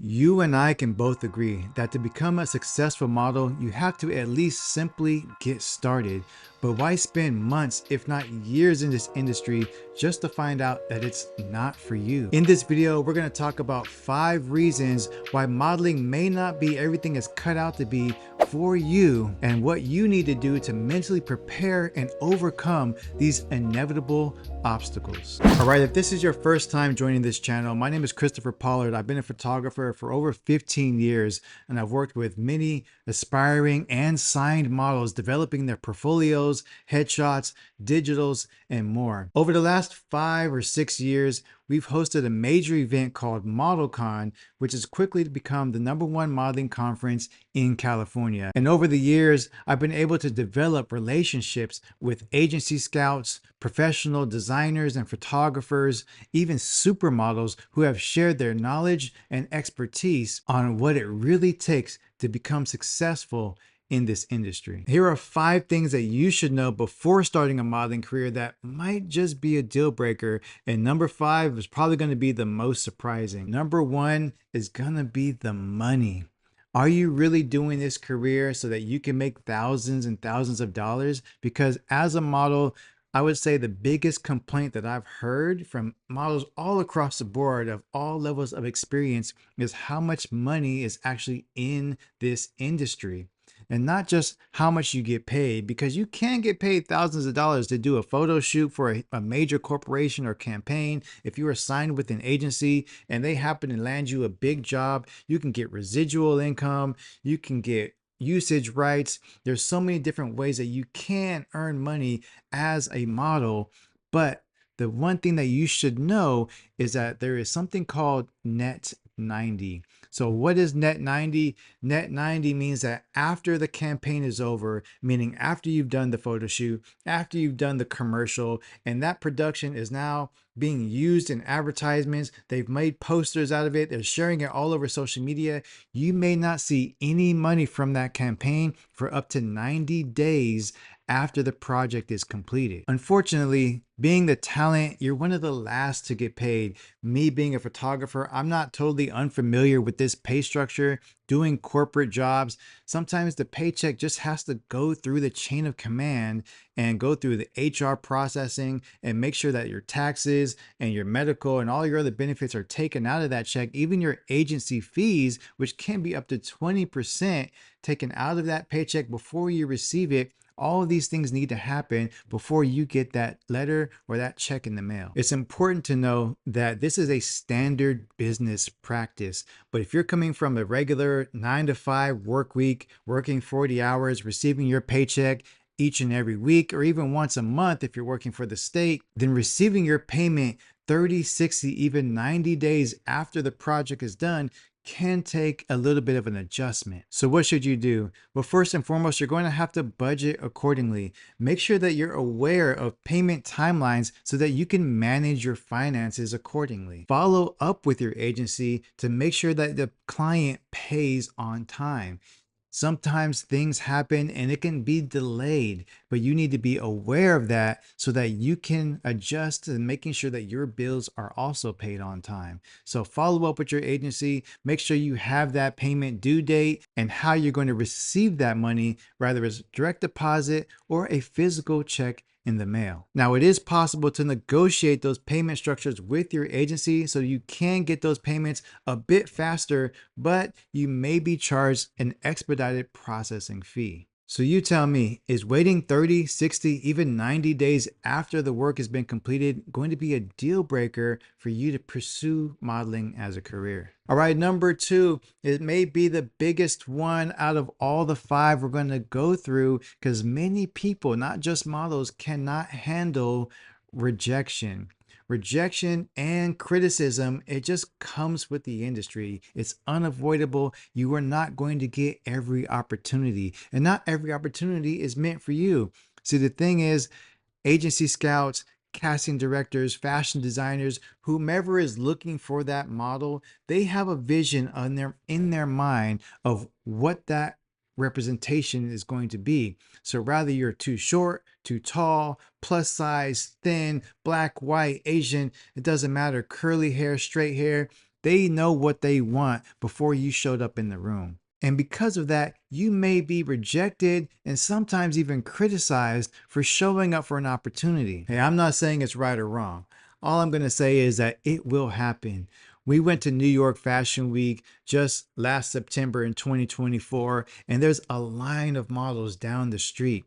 You and I can both agree that to become a successful model, you have to at least simply get started. But why spend months, if not years, in this industry just to find out that it's not for you? In this video, we're going to talk about 5 reasons why modeling may not be everything it's cut out to be for you, and what you need to do to mentally prepare and overcome these inevitable obstacles. All right, if this is your first time joining this channel, my name is Christopher Pollard. I've been a photographer for over 15 years, and I've worked with many aspiring and signed models developing their portfolios, headshots, digitals, and more. Over the last 5 or 6 years, we've hosted a major event called ModelCon, which has quickly become the #1 modeling conference in California. And over the years, I've been able to develop relationships with agency scouts, professional designers and photographers, even supermodels who have shared their knowledge and expertise on what it really takes to become successful in this industry. Here are 5 things that you should know before starting a modeling career that might just be a deal breaker. And number 5 is probably going to be the most surprising. Number 1 is going to be the money. Are you really doing this career so that you can make thousands and thousands of dollars? Because as a model, I would say the biggest complaint that I've heard from models all across the board of all levels of experience is how much money is actually in this industry. And not just how much you get paid, because you can get paid thousands of dollars to do a photo shoot for a major corporation or campaign. If you are signed with an agency and they happen to land you a big job, you can get residual income, you can get usage rights. There's so many different ways that you can earn money as a model. But the one thing that you should know is that there is something called net 90. So what is net 90? Net 90 means that after the campaign is over, meaning after you've done the photo shoot, after you've done the commercial, and that production is now being used in advertisements, they've made posters out of it, they're sharing it all over social media, you may not see any money from that campaign for up to 90 days after the project is completed. Unfortunately, being the talent, you're one of the last to get paid. Me being a photographer, I'm not totally unfamiliar with this pay structure. Doing corporate jobs, sometimes the paycheck just has to go through the chain of command and go through the HR processing and make sure that your taxes and your medical and all your other benefits are taken out of that check. Even your agency fees, which can be up to 20% taken out of that paycheck before you receive it. All of these things need to happen before you get that letter or that check in the mail. It's important to know that this is a standard business practice. But if you're coming from a regular 9 to 5 work week, working 40 hours, receiving your paycheck each and every week, or even once a month if you're working for the state, then receiving your payment 30, 60, even 90 days after the project is done can take a little bit of an adjustment. So what should you do? Well, first and foremost, you're going to have to budget accordingly. Make sure that you're aware of payment timelines so that you can manage your finances accordingly. Follow up with your agency to make sure that the client pays on time. Sometimes things happen and it can be delayed, but you need to be aware of that so that you can adjust and making sure that your bills are also paid on time. So follow up with your agency, make sure you have that payment due date and how you're going to receive that money, whether it's direct deposit or a physical check in the mail. Now, it is possible to negotiate those payment structures with your agency so you can get those payments a bit faster, but you may be charged an expedited processing fee. So you tell me, is waiting 30, 60, even 90 days after the work has been completed going to be a deal breaker for you to pursue modeling as a career? All right, number 2, it may be the biggest one out of all the 5 we're going to go through because many people, not just models, cannot handle rejection. Rejection and criticism, it just comes with the industry. It's unavoidable. You are not going to get every opportunity, and not every opportunity is meant for you. See, the thing is, agency scouts, casting directors, fashion designers, whomever is looking for that model, they have a vision in their mind of what that representation is going to be. So rather you're too short, too tall, plus size, thin, black, white, Asian, it doesn't matter, curly hair, straight hair, They know what they want before you showed up in the room. And because of that, you may be rejected and sometimes even criticized for showing up for an opportunity. Hey, I'm not saying it's right or wrong. All I'm going to say is that it will happen. We went to New York Fashion Week just last September in 2024, and there's a line of models down the street.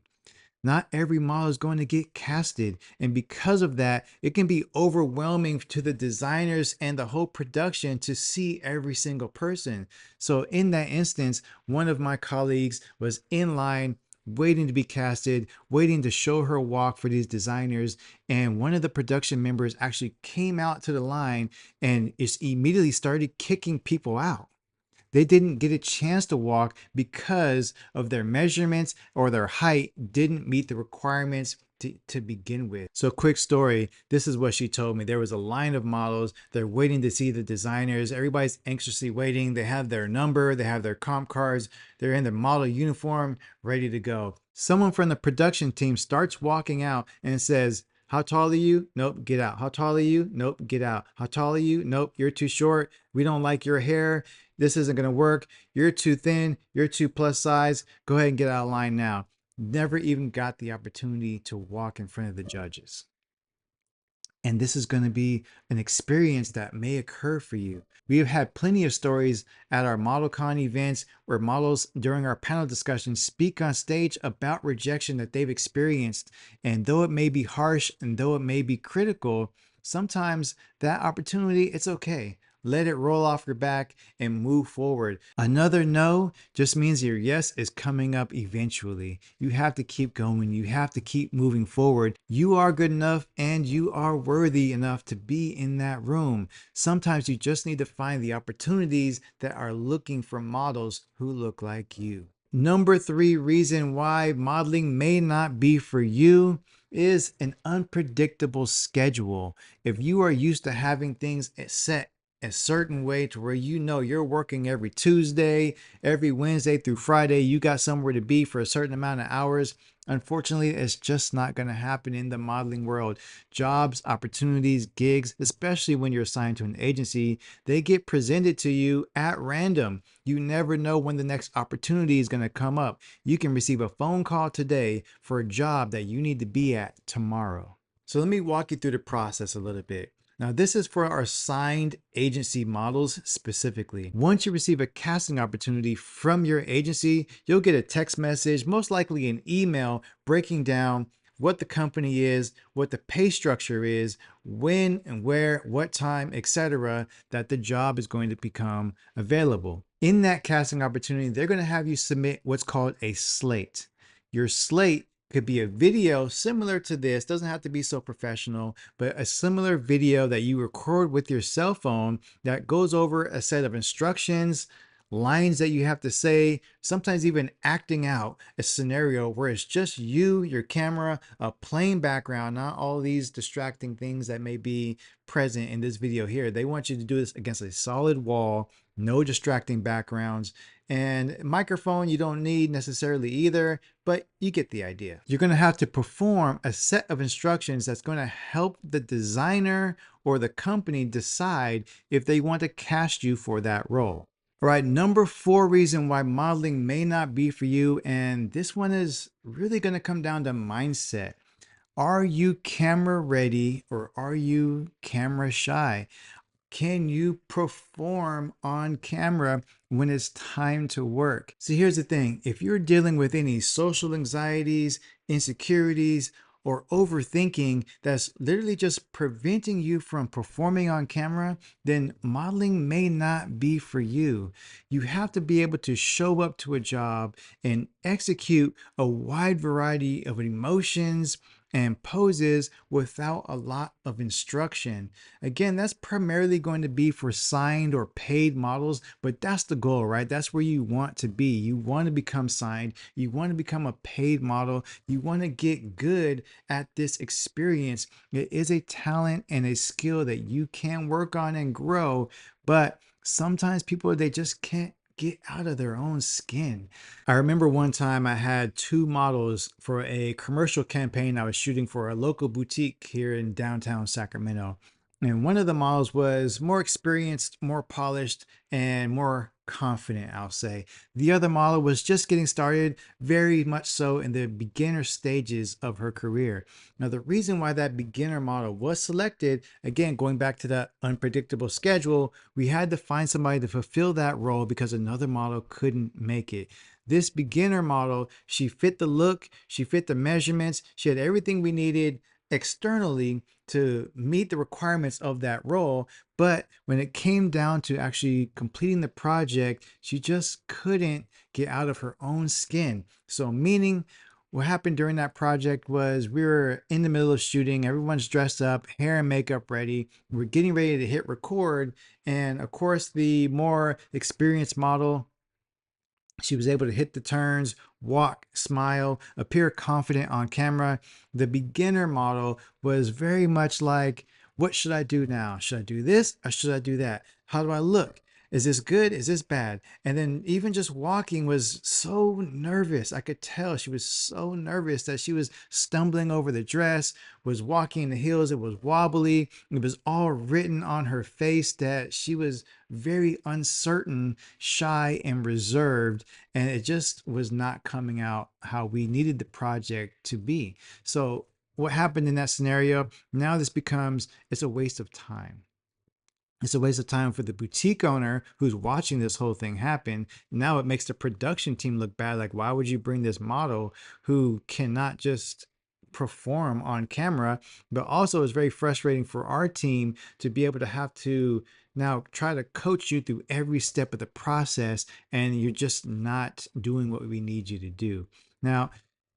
Not every model is going to get casted. And because of that, it can be overwhelming to the designers and the whole production to see every single person. So, in that instance, one of my colleagues was in line waiting to be casted, waiting to show her walk for these designers. And one of the production members actually came out to the line and just immediately started kicking people out. They didn't get a chance to walk because of their measurements or their height didn't meet the requirements to begin with. So, quick story, this is what she told me. There was a line of models. They're waiting to see the designers. Everybody's anxiously waiting. They have their number, they have their comp cards, they're in their model uniform, ready to go. Someone from the production team starts walking out and says, "How tall are you? Nope, get out. How tall are you? Nope, get out. How tall are you? Nope, you're too short. We don't like your hair. This isn't going to work. You're too thin. You're too plus size. Go ahead and get out of line now." Never even got the opportunity to walk in front of the judges. And this is going to be an experience that may occur for you. We have had plenty of stories at our ModelCon events where models during our panel discussions speak on stage about rejection that they've experienced. And though it may be harsh and though it may be critical, sometimes that opportunity, it's okay. Let it roll off your back and move forward. Another no just means your yes is coming up eventually. You have to keep going. You have to keep moving forward. You are good enough and you are worthy enough to be in that room. Sometimes you just need to find the opportunities that are looking for models who look like you. Number 3 reason why modeling may not be for you is an unpredictable schedule. If you are used to having things set a certain way to where you know you're working every Tuesday, every Wednesday through Friday, you got somewhere to be for a certain amount of hours. Unfortunately, it's just not going to happen in the modeling world. Jobs, opportunities, gigs, especially when you're assigned to an agency, they get presented to you at random. You never know when the next opportunity is going to come up. You can receive a phone call today for a job that you need to be at tomorrow. So let me walk you through the process a little bit. Now, this is for our signed agency models specifically. Once you receive a casting opportunity from your agency, you'll get a text message, most likely an email, breaking down what the company is, what the pay structure is, when and where, what time, etc., that the job is going to become available. In that casting opportunity, they're going to have you submit what's called a slate. Your slate could be a video similar to this, doesn't have to be so professional, but a similar video that you record with your cell phone that goes over a set of instructions, lines that you have to say, sometimes even acting out a scenario where it's just you, your camera, a plain background, not all these distracting things that may be present in this video here. They want you to do this against a solid wall, no distracting backgrounds. And microphone you don't need necessarily either, but you get the idea. You're going to have to perform a set of instructions that's going to help the designer or the company decide if they want to cast you for that role. All right, number 4 reason why modeling may not be for you, and this one is really going to come down to mindset. Are you camera ready or are you camera shy? Can you perform on camera when it's time to work? See, here's the thing. If you're dealing with any social anxieties, insecurities, or overthinking that's literally just preventing you from performing on camera, then modeling may not be for you. You have to be able to show up to a job and execute a wide variety of emotions and poses without a lot of instruction. Again, that's primarily going to be for signed or paid models, but that's the goal, right? That's where you want to be. You want to become signed. You want to become a paid model. You want to get good at this experience. It is a talent and a skill that you can work on and grow, but sometimes people, they just can't get out of their own skin. I remember one time I had 2 models for a commercial campaign I was shooting for a local boutique here in downtown Sacramento. And one of the models was more experienced, more polished, and more confident, I'll say. The other model was just getting started, very much so in the beginner stages of her career. Now, the reason why that beginner model was selected, again, going back to that unpredictable schedule, we had to find somebody to fulfill that role because another model couldn't make it. This beginner model, she fit the look, she fit the measurements, she had everything we needed externally to meet the requirements of that role. But when it came down to actually completing the project, she just couldn't get out of her own skin. So, meaning, what happened during that project was we were in the middle of shooting, everyone's dressed up, hair and makeup ready, we're getting ready to hit record. And of course, the more experienced model, she was able to hit the turns, walk, smile, appear confident on camera. The beginner model was very much like, what should I do now? Should I do this or should I do that? How do I look? Is this good? Is this bad? And then even just walking was so nervous. I could tell she was so nervous that she was stumbling over the dress, was walking in the heels. It was wobbly. It was all written on her face that she was very uncertain, shy, and reserved. And it just was not coming out how we needed the project to be. So, what happened in that scenario? Now this becomes, it's a waste of time. It's a waste of time for the boutique owner who's watching this whole thing happen. Now it makes the production team look bad. Like, why would you bring this model who cannot just perform on camera? But also, it's very frustrating for our team to be able to have to now try to coach you through every step of the process, and you're just not doing what we need you to do. Now,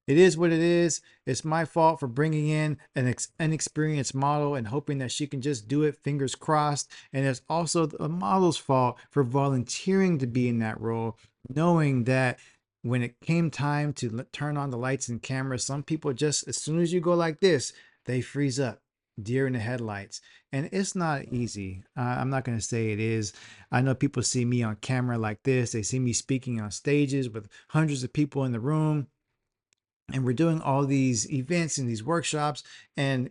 it is what it is. It's my fault for bringing in an inexperienced model and hoping that she can just do it, fingers crossed. And it's also the model's fault for volunteering to be in that role, knowing that when it came time to turn on the lights and cameras, some people just, as soon as you go like this, they freeze up, deer in the headlights. And it's not easy. I'm not going to say it is. I know people see me on camera like this, they see me speaking on stages with hundreds of people in the room, and we're doing all these events and these workshops, and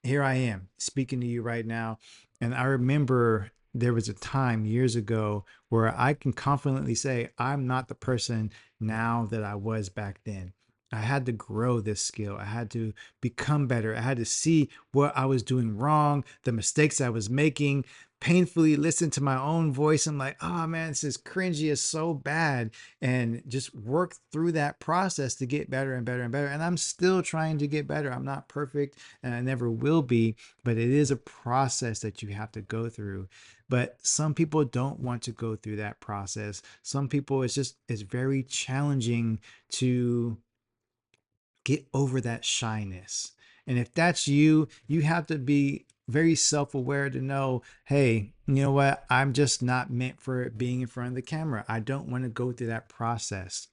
here I am speaking to you right now. And I remember there was a time years ago where I can confidently say I'm not the person now that I was back then. I had to grow this skill. I had to become better. I had to see what I was doing wrong, the mistakes I was making, painfully listen to my own voice. I'm like, oh man, this is cringy, it's so bad. And just work through that process to get better and better and better. And I'm still trying to get better. I'm not perfect and I never will be, but it is a process that you have to go through. But some people don't want to go through that process. Some people, it's very challenging to get over that shyness. And if that's you, you have to be very self aware to know, hey, you know what? I'm just not meant for being in front of the camera. I don't want to go through that process.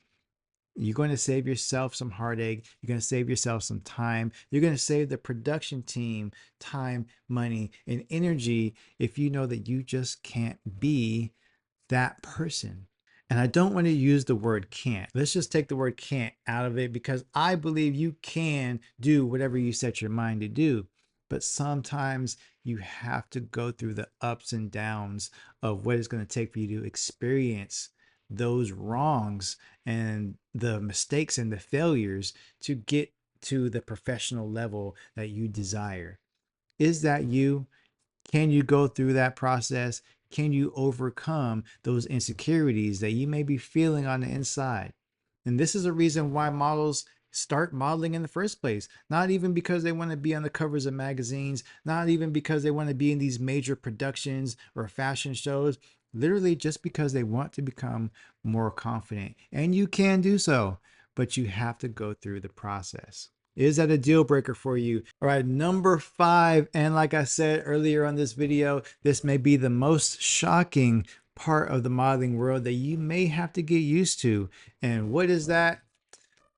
You're going to save yourself some heartache. You're going to save yourself some time. You're going to save the production team time, money, and energy if you know that you just can't be that person. And I don't want to use the word can't. Let's just take the word can't out of it because I believe you can do whatever you set your mind to do. But sometimes you have to go through the ups and downs of what it's going to take for you to experience those wrongs and the mistakes and the failures to get to the professional level that you desire. Is that you? Can you go through that process? Can you overcome those insecurities that you may be feeling on the inside? And this is a reason why models start modeling in the first place. Not even because they want to be on the covers of magazines, not even because they want to be in these major productions or fashion shows, literally just because they want to become more confident. And you can do so, but you have to go through the process. Is that a deal breaker for you? All right, number 5. And like I said earlier on this video, this may be the most shocking part of the modeling world that you may have to get used to. And what is that?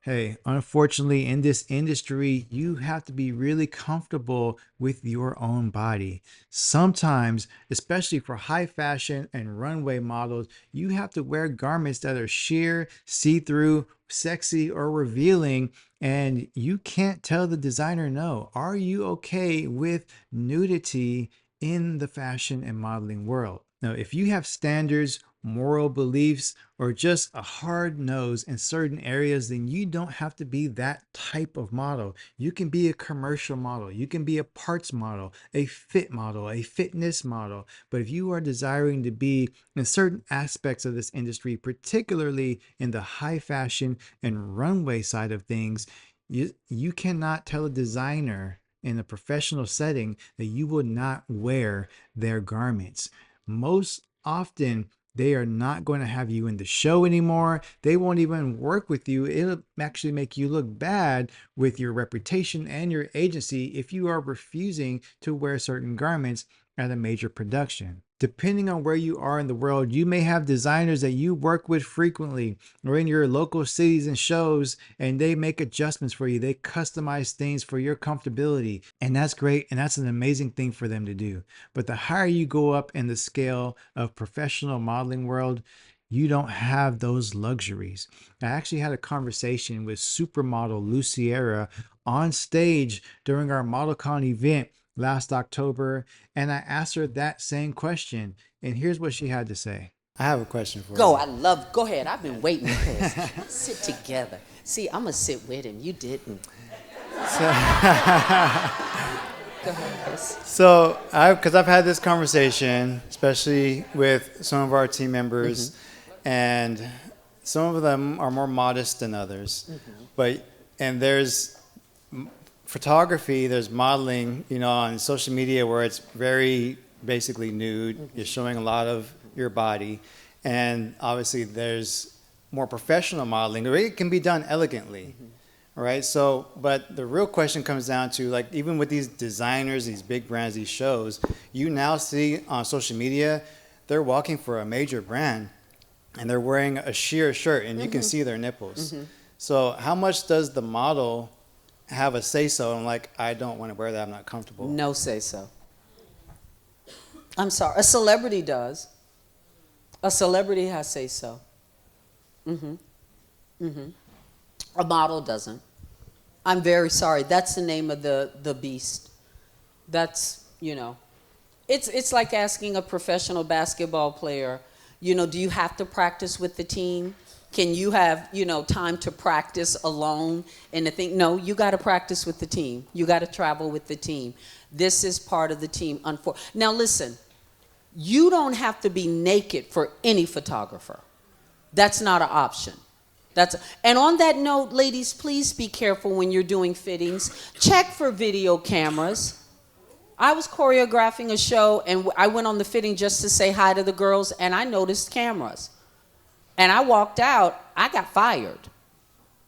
Hey, unfortunately, in this industry, you have to be really comfortable with your own body. Sometimes, especially for high fashion and runway models, you have to wear garments that are sheer, see through, sexy, or revealing, and you can't tell the designer no. Are you okay with nudity in the fashion and modeling world. Now, if you have standards, moral beliefs, or just a hard nose in certain areas, then you don't have to be that type of model. You can be a commercial model, you can be a parts model, a fit model, a fitness model. But if you are desiring to be in certain aspects of this industry, particularly in the high fashion and runway side of things, you cannot tell a designer in a professional setting that you will not wear their garments. Most often, they are not going to have you in the show anymore. They won't even work with you. It'll actually make you look bad with your reputation and your agency if you are refusing to wear certain garments at a major production. Depending on where you are in the world, you may have designers that you work with frequently or in your local cities and shows, and they make adjustments for you. They customize things for your comfortability, and that's great, and that's an amazing thing for them to do. But the higher you go up in the scale of professional modeling world, you don't have those luxuries. I actually had a conversation with supermodel Luciera on stage during our ModelCon event last October, and I asked her that same question, and here's what she had to say. I have a question for Go, you. go ahead. I've been waiting for this. Sit together. See, I'm going to sit with him. You didn't. So, Go ahead, Chris. so because I've had this conversation, especially with some of our team members, and some of them are more modest than others. But and there's photography, there's modeling, on social media where it's very basically nude. You're showing a lot of your body, and obviously there's more professional modeling. It can be done elegantly. Right. So, but the real question comes down to, like, even with these designers, these big brands, these shows, you now see on social media, they're walking for a major brand and they're wearing a sheer shirt and you can see their nipples. So how much does the model have a say so? I'm like, I don't want to wear that. I'm not comfortable. No say so. I'm sorry. A celebrity does. A celebrity has say so. A model doesn't. I'm very sorry. That's the name of the beast. That's, it's like asking a professional basketball player, do you have to practice with the team? Can you have, time to practice alone and to think, no, you got to practice with the team. You got to travel with the team. This is part of the team. Now listen, you don't have to be naked for any photographer. That's not an option. And on that note, ladies, please be careful when you're doing fittings. Check for video cameras. I was choreographing a show, and I went on the fitting just to say hi to the girls, and I noticed cameras. And I walked out. I got fired.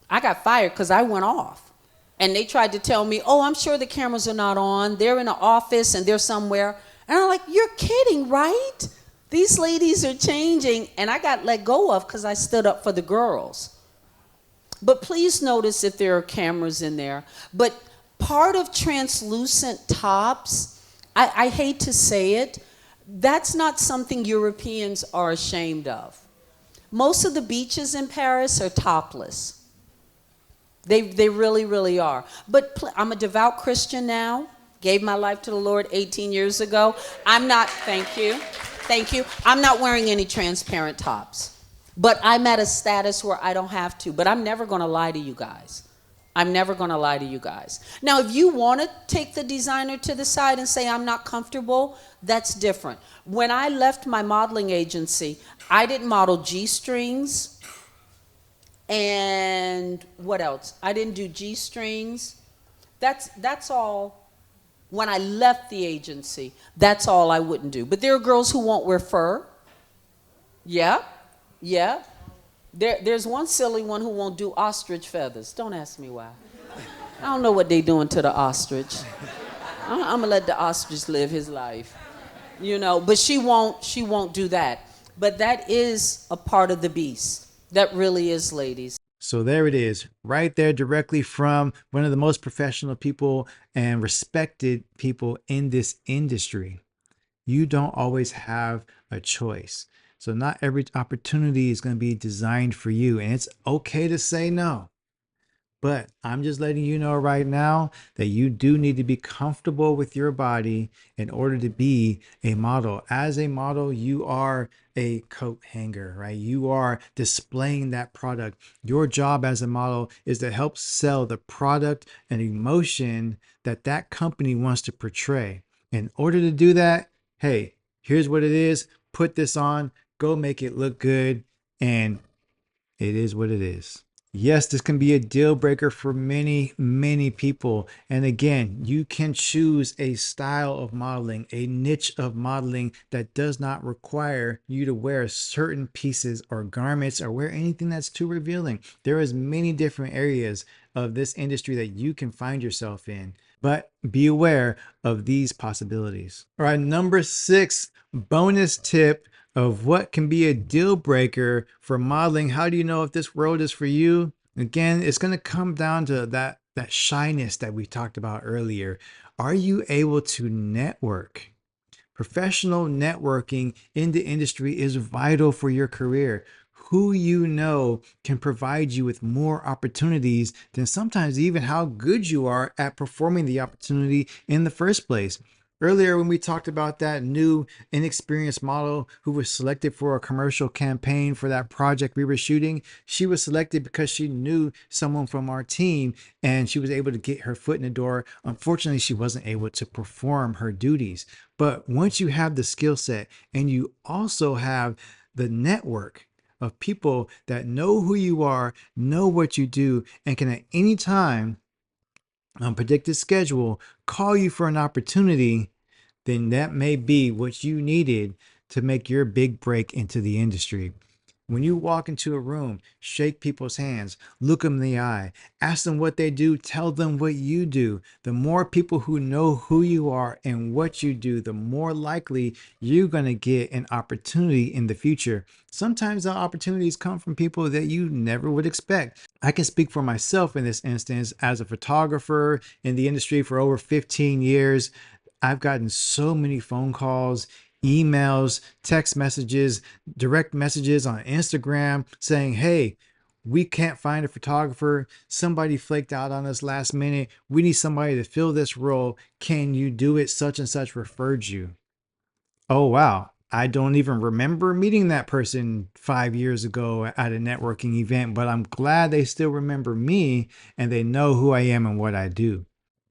I got fired because I went off. And they tried to tell me, oh, I'm sure the cameras are not on. They're in an office, and they're somewhere. And I'm like, you're kidding, right? These ladies are changing, and I got let go of because I stood up for the girls. But please notice if there are cameras in there. But part of translucent tops, I hate to say it, that's not something Europeans are ashamed of. Most of the beaches in Paris are topless. They really, really are. But I'm a devout Christian now. Gave my life to the Lord 18 years ago. Thank you. I'm not wearing any transparent tops. But I'm at a status where I don't have to. But I'm never going to lie to you guys. I'm never going to lie to you guys. Now, if you want to take the designer to the side and say I'm not comfortable, that's different. When I left my modeling agency, I didn't model G-strings. And what else? I didn't do G-strings. That's all. When I left the agency, that's all I wouldn't do. But there are girls who won't wear fur. Yeah. There's one silly one who won't do ostrich feathers. Don't ask me why. I don't know what they doing to the ostrich. I'm gonna let the ostrich live his life. But she won't do that. But that is a part of the beast. That really is, ladies. So there it is, right there, directly from one of the most professional people and respected people in this industry. You don't always have a choice. So not every opportunity is going to be designed for you, and it's okay to say no. But I'm just letting you know right now that you do need to be comfortable with your body in order to be a model. As a model, you are a coat hanger, right? You are displaying that product. Your job as a model is to help sell the product and emotion that that company wants to portray. In order to do that, hey, here's what it is. Put this on, go make it look good, and it is what it is. Yes, this can be a deal breaker for many, many people. And again, you can choose a style of modeling, a niche of modeling that does not require you to wear certain pieces or garments or wear anything that's too revealing. There is many different areas of this industry that you can find yourself in, but be aware of these possibilities. All right, number 6, bonus tip of what can be a deal breaker for modeling. How do you know if this world is for you? Again, it's going to come down to that shyness that we talked about earlier. Are you able to network? Professional networking in the industry is vital for your career. Who you know can provide you with more opportunities than sometimes even how good you are at performing the opportunity in the first place. Earlier, when we talked about that new inexperienced model who was selected for a commercial campaign for that project we were shooting, she was selected because she knew someone from our team and she was able to get her foot in the door. Unfortunately, she wasn't able to perform her duties. But once you have the skill set and you also have the network of people that know who you are, know what you do, and can at any time on predicted schedule call you for an opportunity, then that may be what you needed to make your big break into the industry. When you walk into a room, shake people's hands, look them in the eye, ask them what they do, tell them what you do. The more people who know who you are and what you do, the more likely you're going to get an opportunity in the future. Sometimes the opportunities come from people that you never would expect. I can speak for myself in this instance as a photographer in the industry for over 15 years. I've gotten so many phone calls, emails, text messages, direct messages on Instagram saying, hey, we can't find a photographer. Somebody flaked out on us last minute. We need somebody to fill this role. Can you do it? Such and such referred you. Oh, wow. I don't even remember meeting that person 5 years ago at a networking event, but I'm glad they still remember me and they know who I am and what I do.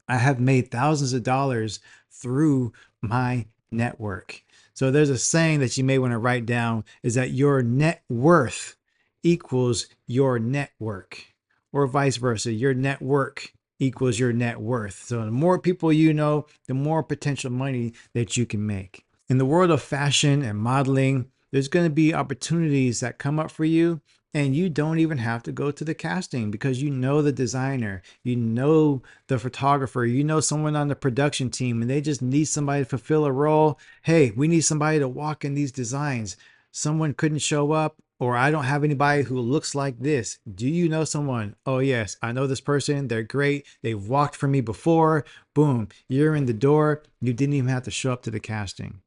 I have made thousands of dollars through my network. So there's a saying that you may want to write down is that your net worth equals your network, or vice versa. Your network equals your net worth. So the more people you know, the more potential money that you can make. In the world of fashion and modeling, there's going to be opportunities that come up for you and you don't even have to go to the casting because you know the designer, you know the photographer, you know someone on the production team, and they just need somebody to fulfill a role. Hey, we need somebody to walk in these designs. Someone couldn't show up, or I don't have anybody who looks like this. Do you know someone? Oh, yes, I know this person. They're great. They've walked for me before. Boom, you're in the door. You didn't even have to show up to the casting.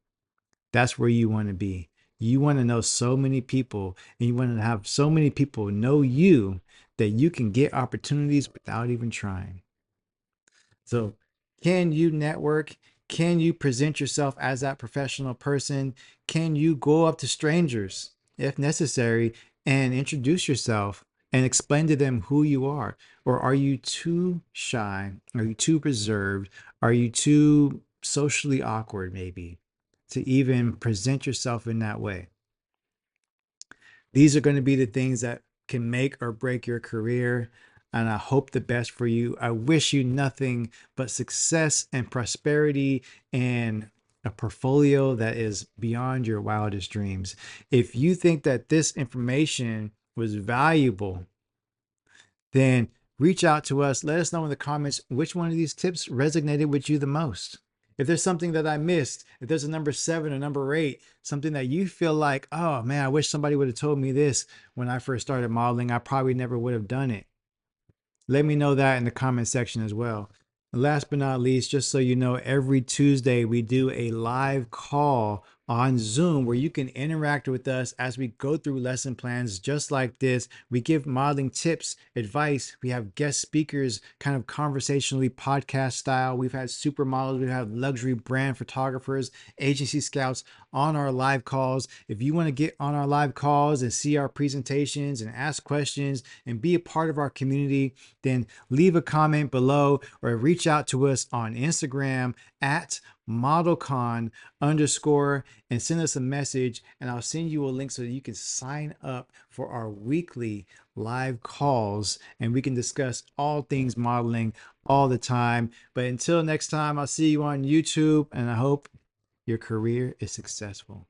That's where you want to be. You want to know so many people and you want to have so many people know you that you can get opportunities without even trying. So, can you network? Can you present yourself as that professional person? Can you go up to strangers if necessary and introduce yourself and explain to them who you are? Or are you too shy? Are you too reserved? Are you too socially awkward, maybe, to even present yourself in that way? These are going to be the things that can make or break your career. And I hope the best for you. I wish you nothing but success and prosperity and a portfolio that is beyond your wildest dreams. If you think that this information was valuable, then reach out to us. Let us know in the comments which one of these tips resonated with you the most. If there's something that I missed, if there's a number 7 or number 8, something that you feel like, oh man, I wish somebody would have told me this when I first started modeling, I probably never would have done it. Let me know that in the comment section as well. And last but not least, just so you know, every Tuesday we do a live call on Zoom where you can interact with us as we go through lesson plans just like this. We give modeling tips, advice. We have guest speakers, kind of conversationally podcast style. We've had supermodels, we have luxury brand photographers, agency scouts on our live calls. If you want to get on our live calls and see our presentations and ask questions and be a part of our community, then leave a comment below or reach out to us on Instagram at modelcon underscore and send us a message, and I'll send you a link so that you can sign up for our weekly live calls and we can discuss all things modeling all the time. But until next time, I'll see you on YouTube, and I hope your career is successful.